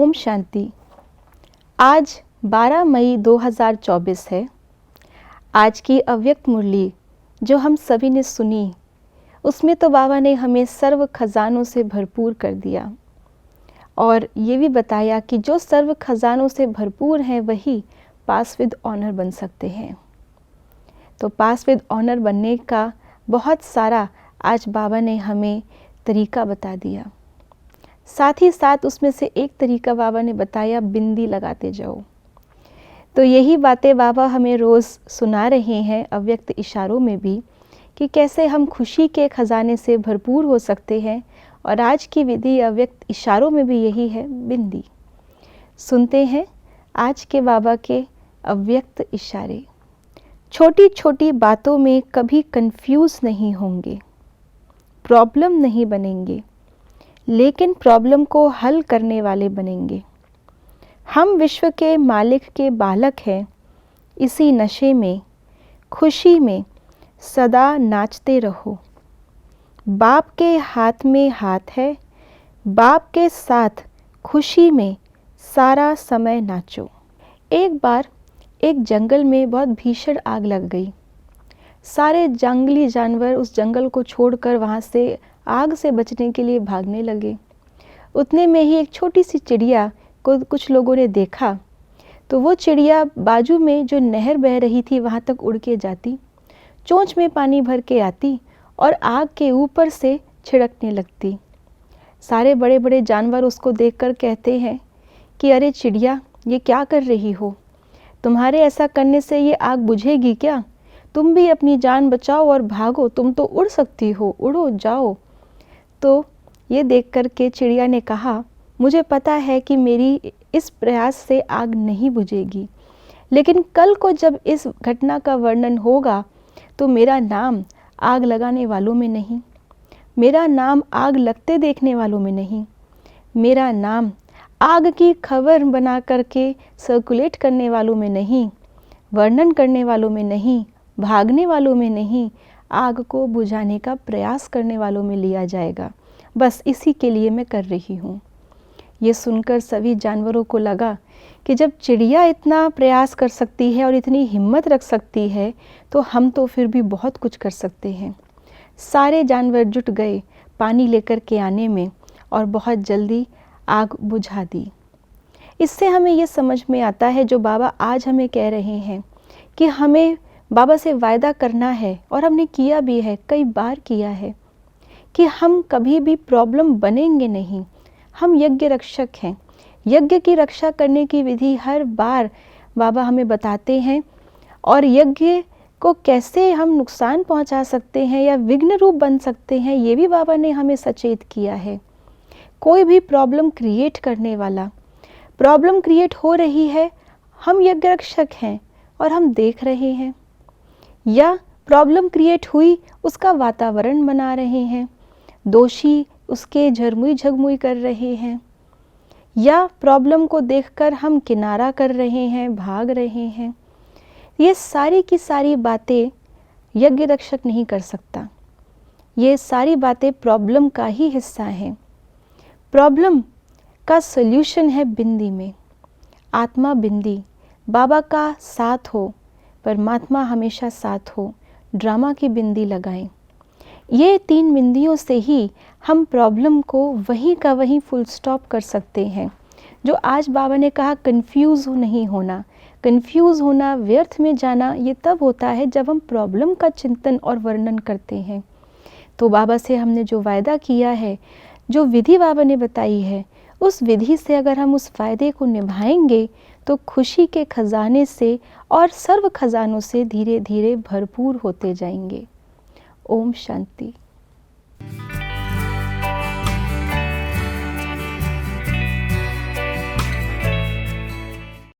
ओम शांति। आज 12 मई 2024 है। आज की अव्यक्त मुरली जो हम सभी ने सुनी, उसमें तो बाबा ने हमें सर्व खजानों से भरपूर कर दिया और ये भी बताया कि जो सर्व खजानों से भरपूर हैं वही पास विद ऑनर बन सकते हैं। तो पास विद ऑनर बनने का बहुत सारा आज बाबा ने हमें तरीका बता दिया। साथ ही साथ उसमें से एक तरीका बाबा ने बताया, बिंदी लगाते जाओ। तो यही बातें बाबा हमें रोज़ सुना रहे हैं अव्यक्त इशारों में भी, कि कैसे हम खुशी के ख़जाने से भरपूर हो सकते हैं। और आज की विधि अव्यक्त इशारों में भी यही है, बिंदी। सुनते हैं आज के बाबा के अव्यक्त इशारे। छोटी छोटी बातों में कभी कंफ्यूज नहीं होंगे, प्रॉब्लम नहीं बनेंगे, लेकिन प्रॉब्लम को हल करने वाले बनेंगे। हम विश्व के मालिक के बालक हैं। इसी नशे में, खुशी में सदा नाचते रहो। बाप के हाथ में हाथ है, बाप के साथ खुशी में सारा समय नाचो। एक बार एक जंगल में बहुत भीषण आग लग गई। सारे जंगली जानवर उस जंगल को छोड़कर वहाँ से आग से बचने के लिए भागने लगे। उतने में ही एक छोटी सी चिड़िया को कुछ लोगों ने देखा। तो वो चिड़िया बाजू में जो नहर बह रही थी वहाँ तक उड़ के जाती, चोंच में पानी भर के आती और आग के ऊपर से छिड़कने लगती। सारे बड़े बड़े जानवर उसको देखकर कहते हैं कि अरे चिड़िया, ये क्या कर रही हो? तुम्हारे ऐसा करने से ये आग बुझेगी क्या? तुम भी अपनी जान बचाओ और भागो, तुम तो उड़ सकती हो, उड़ो जाओ। तो ये देख कर के चिड़िया ने कहा, मुझे पता है कि मेरी इस प्रयास से आग नहीं बुझेगी, लेकिन कल को जब इस घटना का वर्णन होगा तो मेरा नाम आग लगाने वालों में नहीं, मेरा नाम आग लगते देखने वालों में नहीं, मेरा नाम आग की खबर बना करके सर्कुलेट करने वालों में नहीं, वर्णन करने वालों में नहीं, भागने वालों में नहीं, आग को बुझाने का प्रयास करने वालों में लिया जाएगा। बस इसी के लिए मैं कर रही हूँ। ये सुनकर सभी जानवरों को लगा कि जब चिड़िया इतना प्रयास कर सकती है और इतनी हिम्मत रख सकती है, तो हम तो फिर भी बहुत कुछ कर सकते हैं। सारे जानवर जुट गए पानी लेकर के आने में और बहुत जल्दी आग बुझा दी। इससे हमें ये समझ में आता है जो बाबा आज हमें कह रहे हैं कि हमें बाबा से वायदा करना है, और हमने किया भी है, कई बार किया है, कि हम कभी भी प्रॉब्लम बनेंगे नहीं। हम यज्ञ रक्षक हैं। यज्ञ की रक्षा करने की विधि हर बार बाबा हमें बताते हैं, और यज्ञ को कैसे हम नुकसान पहुंचा सकते हैं या विघ्न रूप बन सकते हैं, ये भी बाबा ने हमें सचेत किया है। कोई भी प्रॉब्लम क्रिएट करने वाला, प्रॉब्लम क्रिएट हो रही है, हम यज्ञ रक्षक हैं और हम देख रहे हैं, या प्रॉब्लम क्रिएट हुई उसका वातावरण बना रहे हैं, दोषी उसके झरमुई झगमुई कर रहे हैं, या प्रॉब्लम को देखकर हम किनारा कर रहे हैं, भाग रहे हैं। ये सारी की सारी बातें यज्ञ रक्षक नहीं कर सकता। ये सारी बातें प्रॉब्लम का ही हिस्सा हैं। प्रॉब्लम का सल्यूशन है बिंदी में। आत्मा बिंदी, बाबा का साथ हो, परमात्मा हमेशा साथ हो, ड्रामा की बिंदी लगाएं। ये 3 बिंदियों से ही हम प्रॉब्लम को वहीं का वहीं फुल स्टॉप कर सकते हैं। जो आज बाबा ने कहा कंफ्यूज नहीं होना, कंफ्यूज होना, व्यर्थ में जाना, ये तब होता है जब हम प्रॉब्लम का चिंतन और वर्णन करते हैं। तो बाबा से हमने जो वायदा किया है, जो विधि बाबा ने बताई है, उस विधि से अगर हम उस वायदे को निभाएंगे तो खुशी के खजाने से और सर्व खजानों से धीरे धीरे भरपूर होते जाएंगे। ओम शांति।